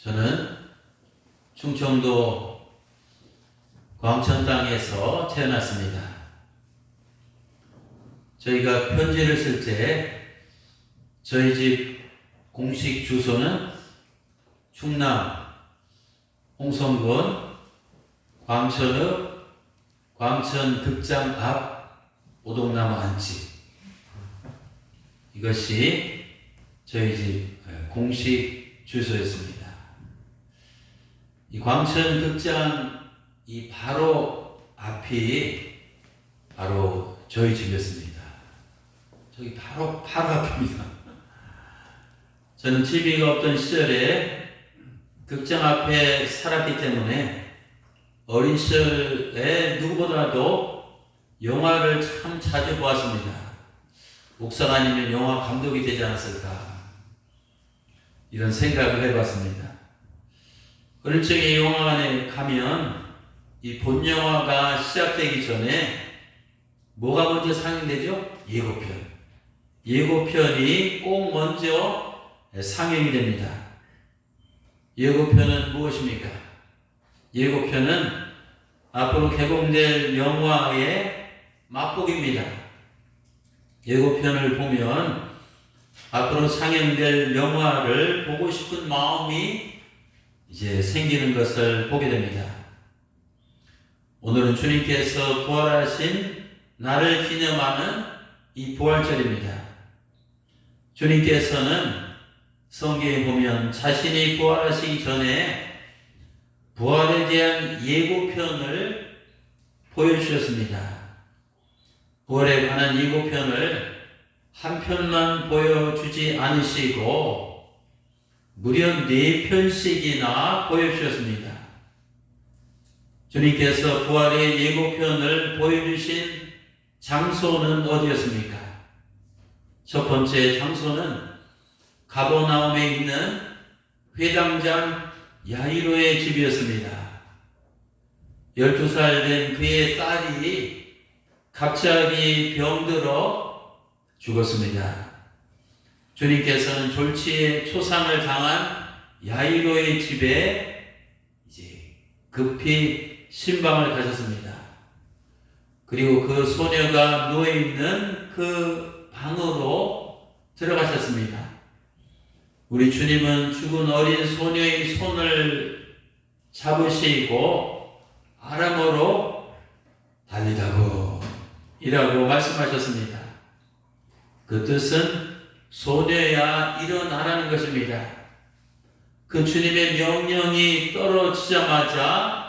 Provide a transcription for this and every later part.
저는 충청도 광천 땅에서 태어났습니다. 저희가 편지를 쓸 때 저희 집 공식 주소는 충남 홍성군 광천읍 광천극장 앞 오동나무 한집, 이것이 저희 집 공식 주소였습니다. 이 광천극장 이 바로 앞이 바로 저희 집이었습니다. 저기 바로 앞입니다. 저는 TV가 없던 시절에 극장 앞에 살았기 때문에 어린 시절에 누구보다도 영화를 참 자주 보았습니다. 목사가 아니면 영화 감독이 되지 않았을까, 이런 생각을 해봤습니다. 어릴 적에 영화관에 가면 이 본 영화가 시작되기 전에 뭐가 먼저 상영되죠? 예고편. 예고편이 꼭 먼저 상영이 됩니다. 예고편은 무엇입니까? 예고편은 앞으로 개봉될 영화의 맛보기입니다. 예고편을 보면 앞으로 상영될 영화를 보고 싶은 마음이 이제 생기는 것을 보게 됩니다. 오늘은 주님께서 부활하신 날을 기념하는 이 부활절입니다. 주님께서는 성경에 보면 자신이 부활하시기 전에 부활에 대한 예고편을 보여주셨습니다. 부활에 관한 예고편을 한 편만 보여주지 않으시고 무려 4편씩이나 보여주셨습니다. 주님께서 부활의 예고편을 보여주신 장소는 어디였습니까? 첫 번째 장소는 가버나움에 있는 회당장 야이로의 집이었습니다. 12살 된 그의 딸이 갑자기 병들어 죽었습니다. 주님께서는 졸지에 초상을 당한 야이로의 집에 이제 급히 신방을 가셨습니다. 그리고 그 소녀가 누워있는 그 방으로 들어가셨습니다. 우리 주님은 죽은 어린 소녀의 손을 잡으시고 아람어로 달리다고 이라고 말씀하셨습니다. 그 뜻은 소녀야 일어나라는 것입니다. 그 주님의 명령이 떨어지자마자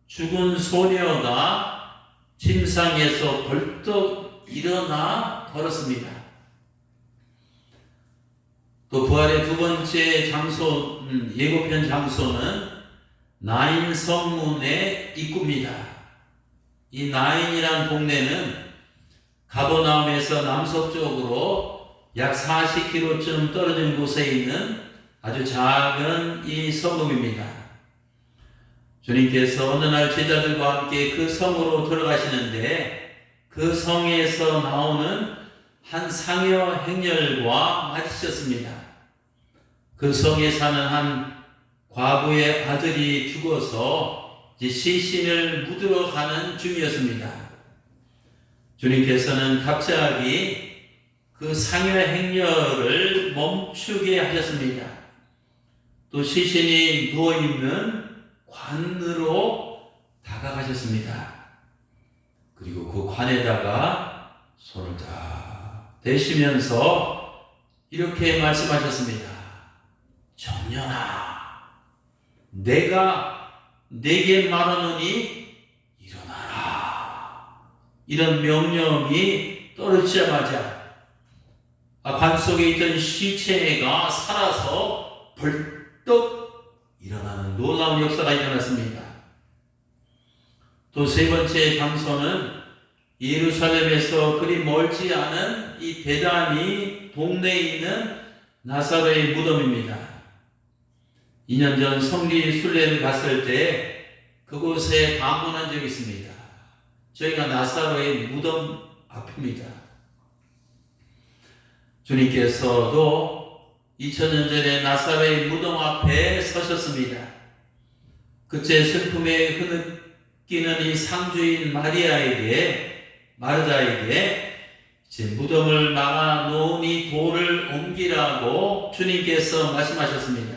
죽은 소녀가 침상에서 벌떡 일어나 걸었습니다. 또 부활의 두 번째 장소, 예고편 장소는 나인 성문의 입구입니다. 이 나인이란 동네는 가버나움에서 남서쪽으로 약 40km쯤 떨어진 곳에 있는 아주 작은 이 성읍입니다. 주님께서 어느 날 제자들과 함께 그 성으로 들어가시는데 그 성에서 나오는 한 상여 행렬과 마주쳤습니다. 그 성에 사는 한 과부의 아들이 죽어서 시신을 묻으러 가는 중이었습니다. 주님께서는 갑자기 그 상여 행렬을 멈추게 하셨습니다. 또 시신이 누워있는 관으로 다가가셨습니다. 그리고 그 관에다가 손을 딱 대시면서 이렇게 말씀하셨습니다. 청년아, 내가 네게 말하노니 일어나라. 이런 명령이 떨어지자마자 관 속에 있던 시체가 살아서 벌떡 일어나는 놀라운 역사가 일어났습니다. 또 세 번째 장소는 예루살렘에서 그리 멀지 않은 이 베다니 동네에 있는 나사로의 무덤입니다. 2년 전 성리 순례를 갔을 때 그곳에 방문한 적이 있습니다. 저희가 나사로의 무덤 앞입니다. 주님께서도 2000년 전에 나사로의 무덤 앞에 서셨습니다. 그때 슬픔에 흐느끼는 이 상주인 마르다에게 이제 무덤을 막아 놓으니 돌을 옮기라고 주님께서 말씀하셨습니다.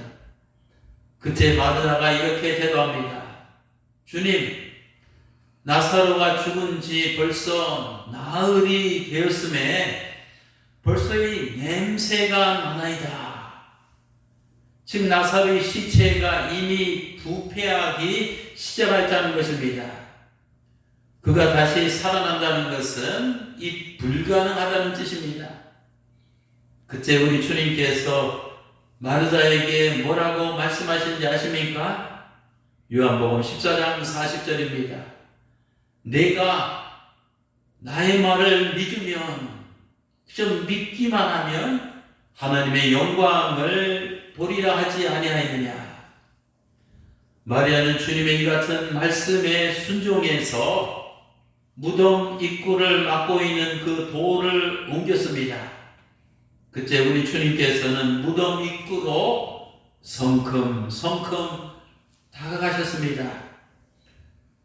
그때 마르다가 이렇게 대답합니다. 주님, 나사로가 죽은 지 벌써 나흘이 되었음에 벌써 이 냄새가 나나이다. 즉 나사로의 시체가 이미 부패하기 시작했다는 것입니다. 그가 다시 살아난다는 것은 이 불가능하다는 뜻입니다. 그때 우리 주님께서 마르다에게 뭐라고 말씀하신지 아십니까? 요한복음 14장 40절입니다. 내가 나의 말을 믿으면, 좀 믿기만 하면 하나님의 영광을 보리라 하지 아니하였느냐. 마리아는 주님의 이 같은 말씀에 순종해서 무덤 입구를 막고 있는 그 돌을 옮겼습니다. 그때 우리 주님께서는 무덤 입구로 성큼성큼 다가가셨습니다.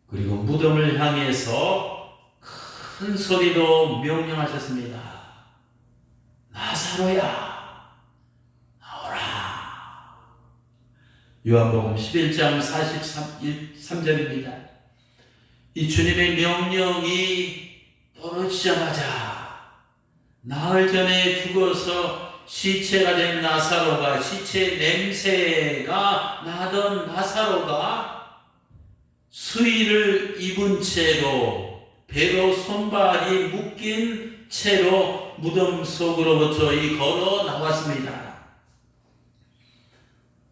그리고 무덤을 향해서 큰 소리로 명령하셨습니다. 나사로야, 나오라. 요한복음 11장 43절입니다. 이 주님의 명령이 떨어지자마자 나흘 전에 죽어서 시체가 된 나사로가, 시체 냄새가 나던 나사로가 수의를 입은 채로 배로 손발이 묶인 채로 무덤 속으로부터 걸어 나왔습니다.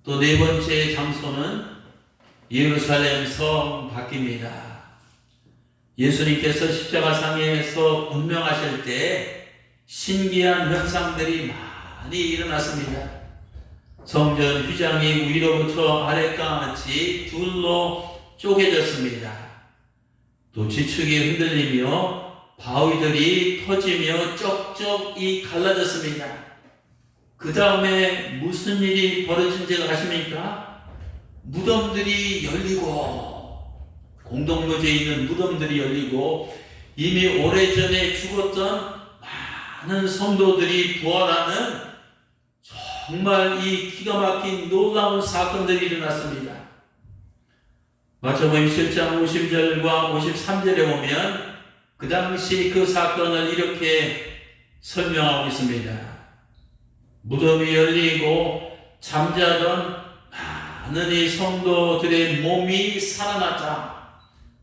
또 네 번째 장소는 예루살렘 성 밖입니다. 예수님께서 십자가상에서 운명하실 때 신기한 현상들이 많이 일어났습니다. 성전 휘장이 위로부터 아래까지 둘로 쪼개졌습니다. 또 지축이 흔들리며 바위들이 터지며 쩍쩍이 갈라졌습니다. 그 다음에 무슨 일이 벌어진 줄 아십니까? 무덤들이 열리고, 공동묘지에 있는 무덤들이 열리고, 이미 오래전에 죽었던 많은 성도들이 부활하는 정말 이 기가 막힌 놀라운 사건들이 일어났습니다. 마태복음 7장 50절과 53절에 보면 그 당시 그 사건을 이렇게 설명하고 있습니다. 무덤이 열리고 잠자던 많은 이 성도들의 몸이 살아났다.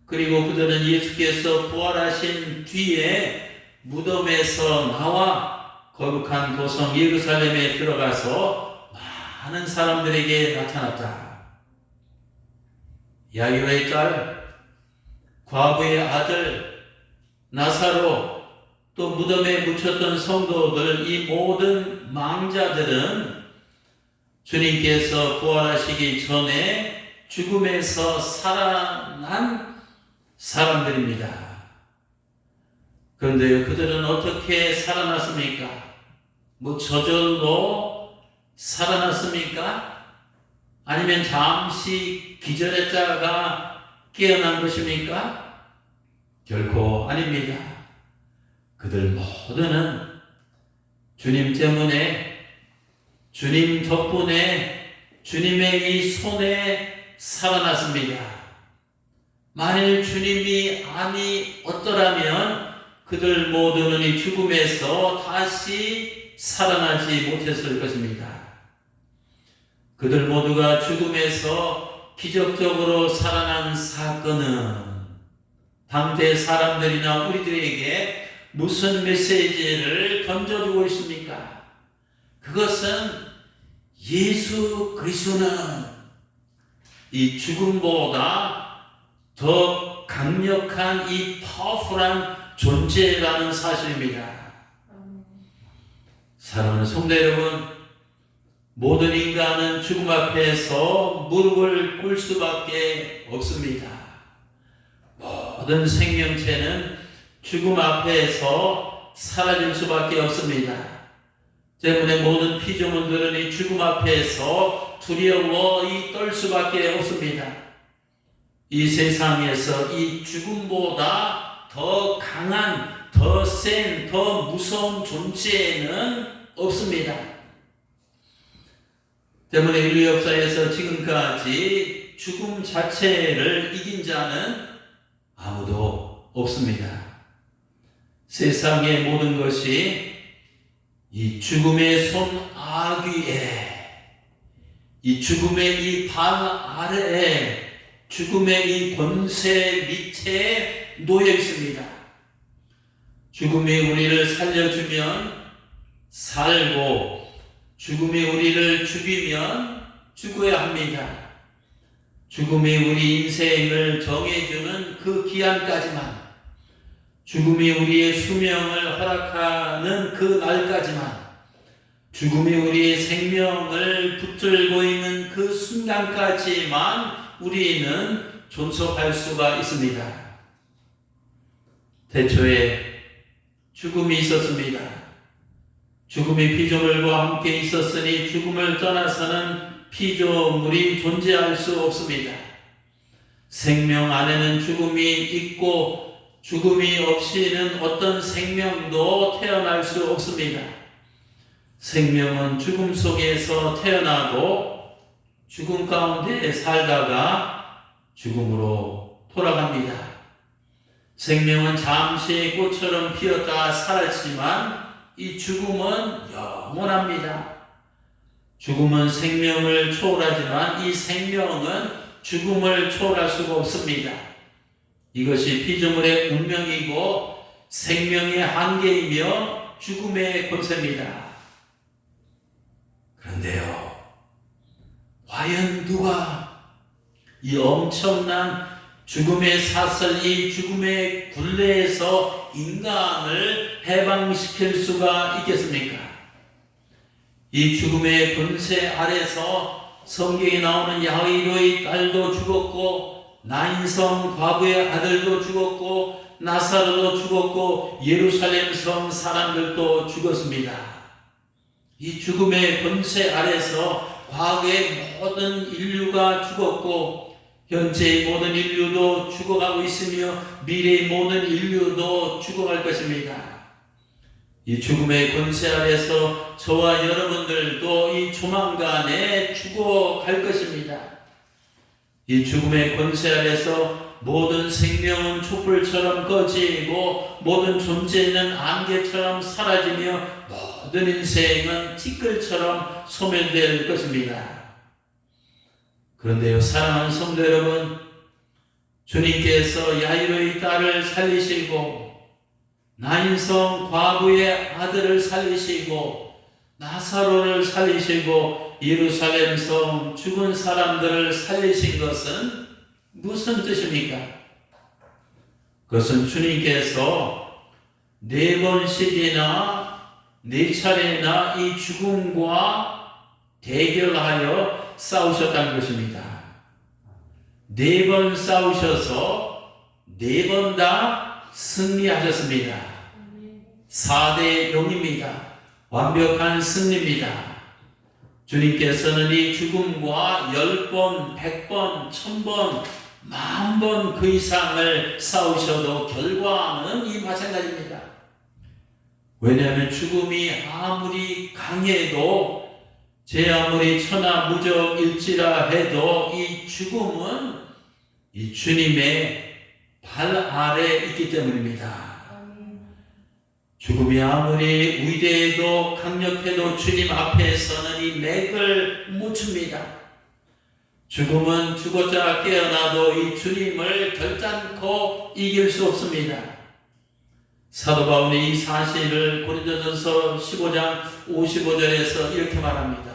그리고 그들은 예수께서 부활하신 뒤에 무덤에서 나와 거룩한 도성 예루살렘에 들어가서 많은 사람들에게 나타났다. 야이로의 딸, 과부의 아들, 나사로, 또 무덤에 묻혔던 성도들, 이 모든 망자들은 주님께서 부활하시기 전에 죽음에서 살아난 사람들입니다. 그런데 그들은 어떻게 살아났습니까? 저절로 살아났습니까? 아니면 잠시 기절했다가 깨어난 것입니까? 결코 아닙니다. 그들 모두는 주님 때문에, 주님 덕분에, 주님의 이 손에 살아났습니다. 만일 주님이 아니었더라면 그들 모두는 이 죽음에서 다시 살아나지 못했을 것입니다. 그들 모두가 죽음에서 기적적으로 살아난 사건은 당대 사람들이나 우리들에게 무슨 메시지를 던져주고 있습니까? 그것은 예수 그리스도는 이 죽음보다 더 강력한 이 파워풀한 존재라는 사실입니다. 사랑하는 성도 여러분, 모든 인간은 죽음 앞에서 무릎을 꿇을 수밖에 없습니다. 모든 생명체는 죽음 앞에서 사라질 수밖에 없습니다. 때문에 모든 피조물들은 이 죽음 앞에서 두려워 떨 수밖에 없습니다. 이 세상에서 이 죽음보다 더 강한, 더 센, 더 무서운 존재는 없습니다. 때문에 인류 역사에서 지금까지 죽음 자체를 이긴 자는 아무도 없습니다. 세상의 모든 것이 이 죽음의 손 아귀에, 이 죽음의 이 발 아래에, 죽음의 이 권세 밑에 놓여 있습니다. 죽음이 우리를 살려주면 살고, 죽음이 우리를 죽이면 죽어야 합니다. 죽음이 우리 인생을 정해주는 그 기한까지만, 죽음이 우리의 수명을 허락하는 그 날까지만, 죽음이 우리의 생명을 붙들고 있는 그 순간까지만 우리는 존속할 수가 있습니다. 태초에 죽음이 있었습니다. 죽음이 피조물과 함께 있었으니 죽음을 떠나서는 피조물이 존재할 수 없습니다. 생명 안에는 죽음이 있고 죽음이 없이는 어떤 생명도 태어날 수 없습니다. 생명은 죽음 속에서 태어나고 죽음 가운데 살다가 죽음으로 돌아갑니다. 생명은 잠시 꽃처럼 피었다 사라지만 이 죽음은 영원합니다. 죽음은 생명을 초월하지만 이 생명은 죽음을 초월할 수가 없습니다. 이것이 피조물의 운명이고 생명의 한계이며 죽음의 권세입니다. 그런데요, 과연 누가 이 엄청난 죽음의 사슬, 이 죽음의 굴레에서 인간을 해방시킬 수가 있겠습니까? 이 죽음의 권세 아래서 성경에 나오는 야이로의 딸도 죽었고, 나인성 과부의 아들도 죽었고, 나사로도 죽었고, 예루살렘 성 사람들도 죽었습니다. 이 죽음의 권세 아래서 과거의 모든 인류가 죽었고, 현재의 모든 인류도 죽어가고 있으며 미래의 모든 인류도 죽어갈 것입니다. 이 죽음의 권세 아래서 저와 여러분들도 이 조만간에 죽어갈 것입니다. 이 죽음의 권세 아래서 모든 생명은 촛불처럼 꺼지고 모든 존재는 안개처럼 사라지며 모든 인생은 티끌처럼 소멸될 것입니다. 그런데요, 사랑하는 성도 여러분, 주님께서 야이로의 딸을 살리시고 나인성 과부의 아들을 살리시고 나사로를 살리시고 예루살렘 성 죽은 사람들을 살리신 것은 무슨 뜻입니까? 그것은 주님께서 4번씩이나 4차례나 이 죽음과 대결하여 싸우셨다는 것입니다. 4번 싸우셔서 4번 다 승리하셨습니다. 4대 0입니다. 완벽한 승리입니다. 주님께서는 이 죽음과 10번, 100번, 1000번, 10,000번 그 이상을 싸우셔도 결과는 이 마찬가지입니다. 왜냐하면 죽음이 아무리 강해도 제 아무리 천하무적일지라 해도 이 죽음은 이 주님의 발 아래 있기 때문입니다. 죽음이 아무리 위대해도 강력해도 주님 앞에서는 이 맥을 못 춥니다. 죽음은 죽었자 깨어나도 이 주님을 결단코 이길 수 없습니다. 사도 바울이 이 사실을 고린도전서 15장 55절에서 이렇게 말합니다.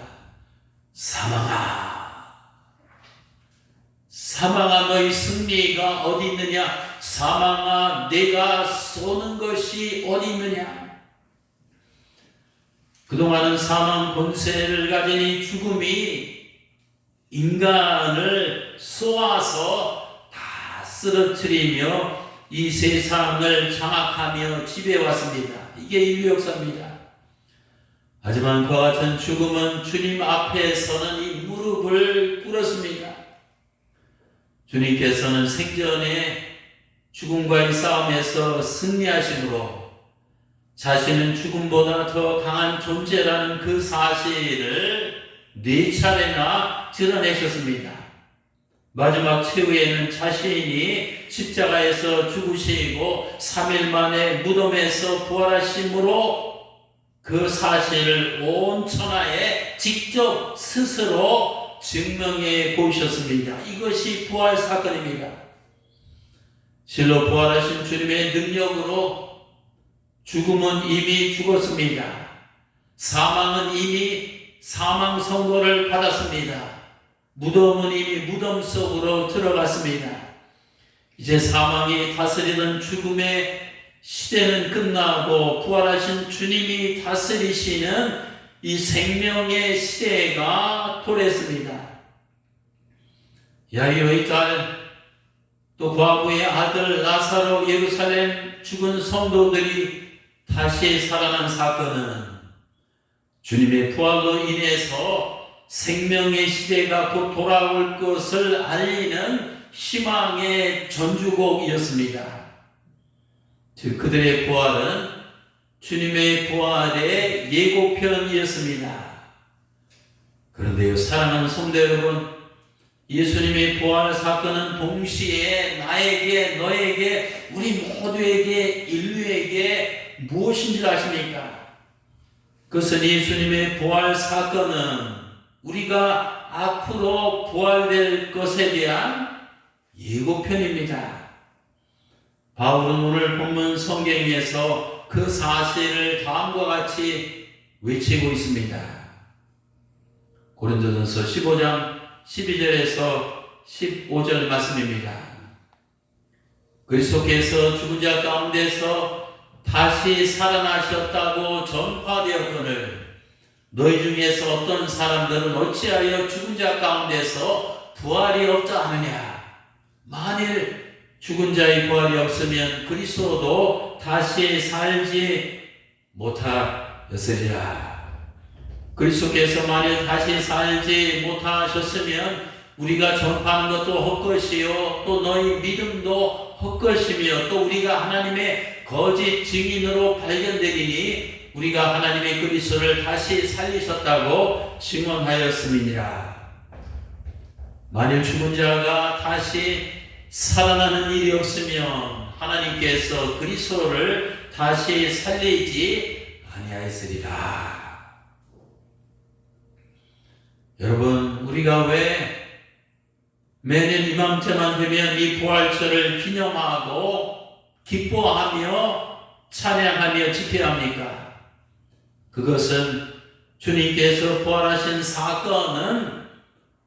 사망아 너희 승리가 어디 있느냐? 사망아 내가 쏘는 것이 어디 있느냐? 그동안은 사망 권세를 가진 이 죽음이 인간을 쏘아서 다 쓰러뜨리며 이 세상을 장악하며 지배해왔습니다. 이게 인류 역사입니다. 하지만 그와 같은 죽음은 주님 앞에서는 이 무릎을 꿇었습니다. 주님께서는 생전에 죽음과의 싸움에서 승리하심으로 자신은 죽음보다 더 강한 존재라는 그 사실을 4차례나 드러내셨습니다. 마지막 최후에는 자신이 십자가에서 죽으시고 3일 만에 무덤에서 부활하심으로 그 사실을 온 천하에 직접 스스로 증명해 보이셨습니다. 이것이 부활 사건입니다. 실로 부활하신 주님의 능력으로 죽음은 이미 죽었습니다. 사망은 이미 사망 선고를 받았습니다. 무덤은 이미 무덤 속으로 들어갔습니다. 이제 사망이 다스리던 죽음의 시대는 끝나고 부활하신 주님이 다스리시는 이 생명의 시대가 도래했습니다. 야이로의 딸, 또 과부의 아들 라사로 예루살렘 죽은 성도들이 다시 살아난 사건은 주님의 부활로 인해서 생명의 시대가 곧 돌아올 것을 알리는 희망의 전주곡이었습니다. 즉 그들의 부활은 주님의 부활의 예고편이었습니다. 그런데요, 사랑하는 성도 여러분, 예수님의 부활 사건은 동시에 나에게, 너에게, 우리 모두에게, 인류에게 무엇인 줄 아십니까? 그것은 예수님의 부활 사건은 우리가 앞으로 부활될 것에 대한 예고편입니다. 바울은 오늘 본문 성경에서 그 사실을 다음과 같이 외치고 있습니다. 고린도전서 15장 12절에서 15절 말씀입니다. 그리스도께서 죽은 자 가운데서 다시 살아나셨다고 전파되었거늘 너희 중에서 어떤 사람들은 어찌하여 죽은 자 가운데서 부활이 없다 하느냐. 만일 죽은 자의 부활이 없으면 그리스도도 다시 살지 못하였으리라. 그리스도께서 만일 다시 살지 못하셨으면 우리가 전파하는 것도 헛것이요 또 너희 믿음도 헛것이며 또 우리가 하나님의 거짓 증인으로 발견되리니 우리가 하나님의 그리스도를 다시 살리셨다고 증언하였음이니라. 만일 죽은 자가 다시 살아나는 일이 없으면 하나님께서 그리스도를 다시 살리지 아니하였으리라. 여러분, 우리가 왜 매년 이맘때만 되면 이 부활절을 기념하고 기뻐하며 찬양하며 지켜야 합니까? 그것은 주님께서 부활하신 사건은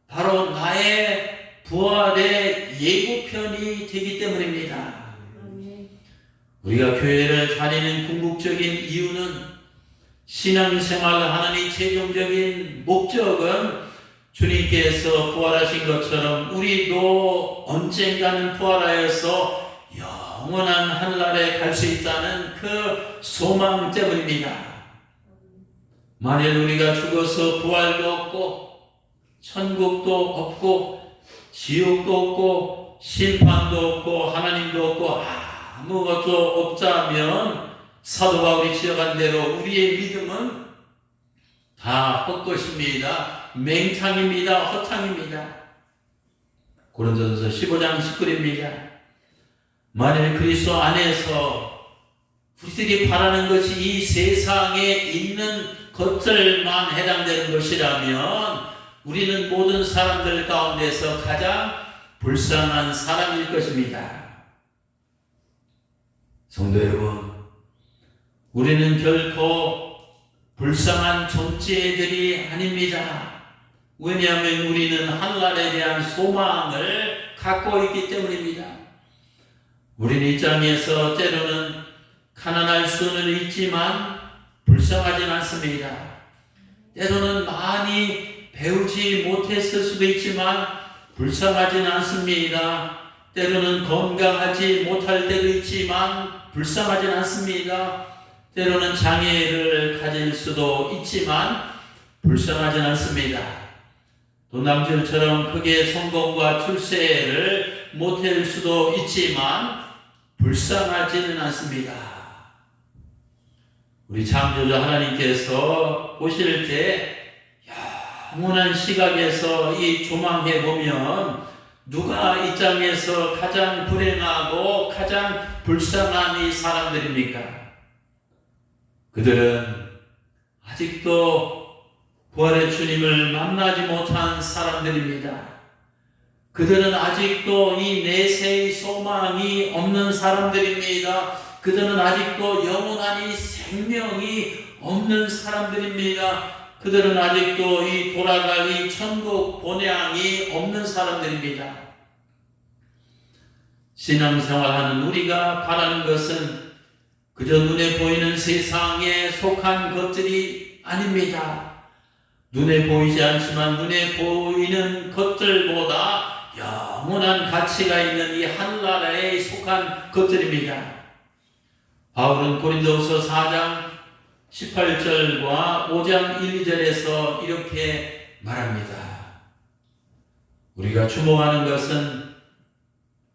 바로 나의 부활의 예고편이 되기 때문입니다. 우리가 교회를 다니는 궁극적인 이유는 신앙생활을 하는 이 최종적인 목적은 주님께서 부활하신 것처럼 우리도 언젠가는 부활하여서 영원한 하늘나라에 갈 수 있다는 그 소망 때문입니다. 만일 우리가 죽어서 부활도 없고 천국도 없고 지옥도 없고 심판도 없고 하나님도 없고 아무것도 없다면 사도 바울이 지적한 대로 우리의 믿음은 다 헛것입니다. 맹탕입니다. 허탕입니다. 고린도전서 15장 19절입니다. 만일 그리스도 안에서 우리들이 바라는 것이 이 세상에 있는 것들만 해당되는 것이라면 우리는 모든 사람들 가운데서 가장 불쌍한 사람일 것입니다. 성도 여러분, 우리는 결코 불쌍한 존재들이 아닙니다. 왜냐하면 우리는 하늘나라에 대한 소망을 갖고 있기 때문입니다. 우리는 이 땅에서 때로는 가난할 수는 있지만 불쌍하진 않습니다. 때로는 많이 배우지 못했을 수도 있지만 불쌍하진 않습니다. 때로는 건강하지 못할 때도 있지만 불쌍하진 않습니다. 때로는 장애를 가질 수도 있지만 불쌍하진 않습니다. 또 남들처럼 크게 성공과 출세를 못할 수도 있지만 불쌍하지는 않습니다. 우리 창조주 하나님께서 보실 때 영원한 시각에서 이 조망해 보면 누가 이 땅에서 가장 불행하고 가장 불쌍한 이 사람들입니까? 그들은 아직도 부활의 주님을 만나지 못한 사람들입니다. 그들은 아직도 이 내세의 소망이 없는 사람들입니다. 그들은 아직도 영원한 이 생명이 없는 사람들입니다. 그들은 아직도 이 돌아갈 이 천국 본향이 없는 사람들입니다. 신앙생활하는 우리가 바라는 것은 그저 눈에 보이는 세상에 속한 것들이 아닙니다. 눈에 보이지 않지만 눈에 보이는 것들보다 영원한 가치가 있는 이 하늘나라에 속한 것들입니다. 바울은 고린도후서 4장 18절과 5장 1, 2절에서 이렇게 말합니다. 우리가 주목하는 것은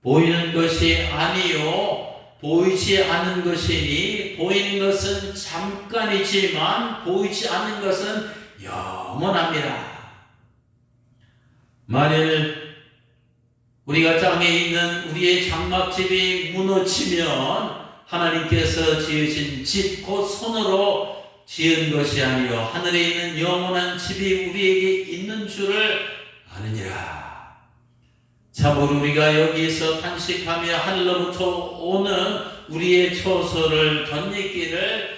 보이는 것이 아니요 보이지 않는 것이니 보이는 것은 잠깐이지만 보이지 않는 것은 영원합니다. 만일 우리가 땅에 있는 우리의 장막집이 무너지면 하나님께서 지으신 집 곧 손으로 지은 것이 아니요 하늘에 있는 영원한 집이 우리에게 있는 줄을 아느니라. 참으로 우리가 여기서 탄식하며 하늘로부터 오는 우리의 처소를 덧입기를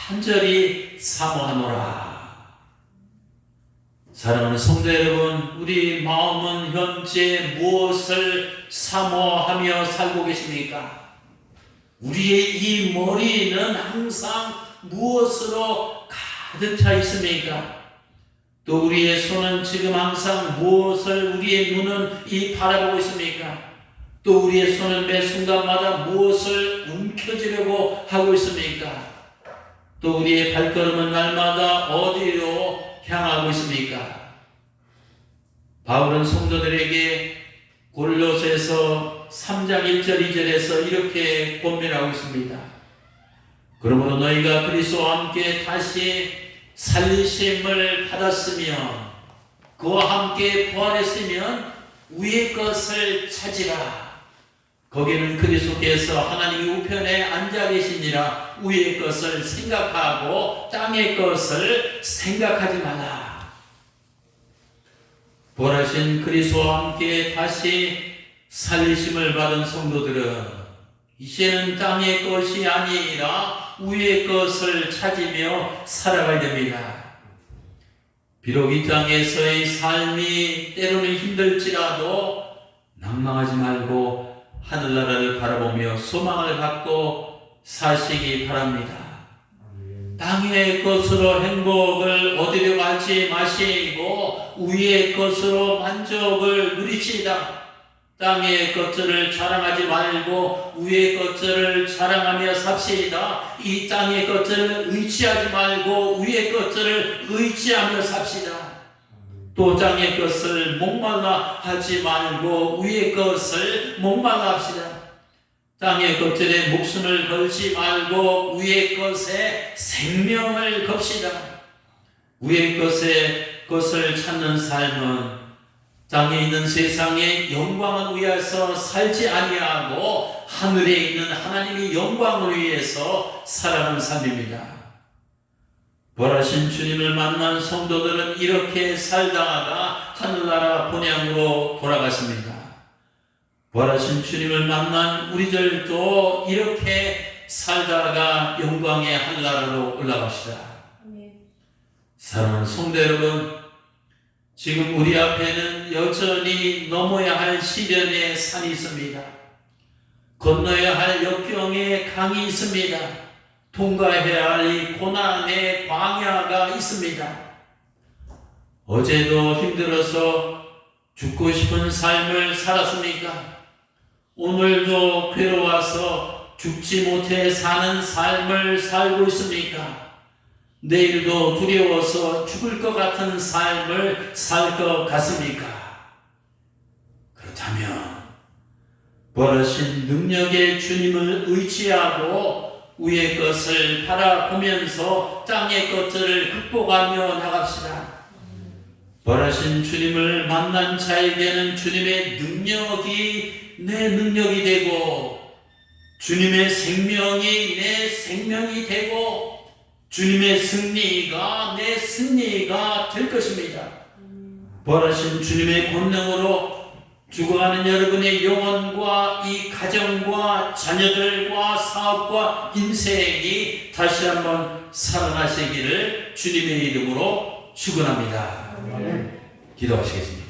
간절히 사모하노라. 사랑하는 성도 여러분, 우리 마음은 현재 무엇을 사모하며 살고 계십니까? 우리의 이 머리는 항상 무엇으로 가득 차 있습니까? 또 우리의 손은 지금 항상 무엇을 우리의 눈은 바라보고 있습니까? 또 우리의 손은 매 순간마다 무엇을 움켜쥐려고 하고 있습니까? 또 우리의 발걸음은 날마다 어디로 향하고 있습니까? 바울은 성도들에게 고린도서에서 3장 1절 2절에서 이렇게 권면하고 있습니다. 그러므로 너희가 그리스도와 함께 다시 살리심을 받았으면 그와 함께 부활했으면 위의 것을 찾으라. 거기는 그리스도께서 하나님의 우편에 앉아 계시니라. 위의 것을 생각하고 땅의 것을 생각하지 말라. 부활하신 그리스도와 함께 다시 살리심을 받은 성도들은 이제는 땅의 것이 아니라 위의 것을 찾으며 살아가야 됩니다. 비록 이 땅에서의 삶이 때로는 힘들지라도 낭망하지 말고 하늘나라를 바라보며 소망을 갖고 사시기 바랍니다. 땅의 것으로 행복을 얻으려고 하지 마시고 위의 것으로 만족을 누리시다. 땅의 것들을 자랑하지 말고 위의 것들을 자랑하며 삽시다. 이 땅의 것들을 의지하지 말고 위의 것들을 의지하며 삽시다. 또 땅의 것을 목말라 하지 말고 위의 것을 목말라 합시다. 땅의 것들에 목숨을 걸지 말고 위의 것에 생명을 겁시다. 위의 것을 찾는 삶은 땅에 있는 세상의 영광을 위해서 살지 아니하고 하늘에 있는 하나님의 영광을 위해서 살아가는 삶입니다. 부활하신 주님을 만난 성도들은 이렇게 살다가 하늘나라 본향으로 돌아갔습니다. 부활하신 주님을 만난 우리들도 이렇게 살다가 영광의 하늘나라로 올라갑시다. 사랑하는 성도 여러분, 지금 우리 앞에는 여전히 넘어야 할 시련의 산이 있습니다. 건너야 할 역경의 강이 있습니다. 통과해야 할 이 고난의 광야가 있습니다. 어제도 힘들어서 죽고 싶은 삶을 살았습니까? 오늘도 괴로워서 죽지 못해 사는 삶을 살고 있습니까? 내일도 두려워서 죽을 것 같은 삶을 살 것 같습니까? 그렇다면 벌하신 능력의 주님을 의지하고 위의 것을 바라보면서 땅의 것들을 극복하며 나갑시다. 벌하신 주님을 만난 자에게는 주님의 능력이 내 능력이 되고 주님의 생명이 내 생명이 되고 주님의 승리가 내 승리가 될 것입니다. 벌하신 주님의 권능으로 죽어가는 여러분의 영혼과 이 가정과 자녀들과 사업과 인생이 다시 한번 살아나시기를 주님의 이름으로 축원합니다. 기도하시겠습니다.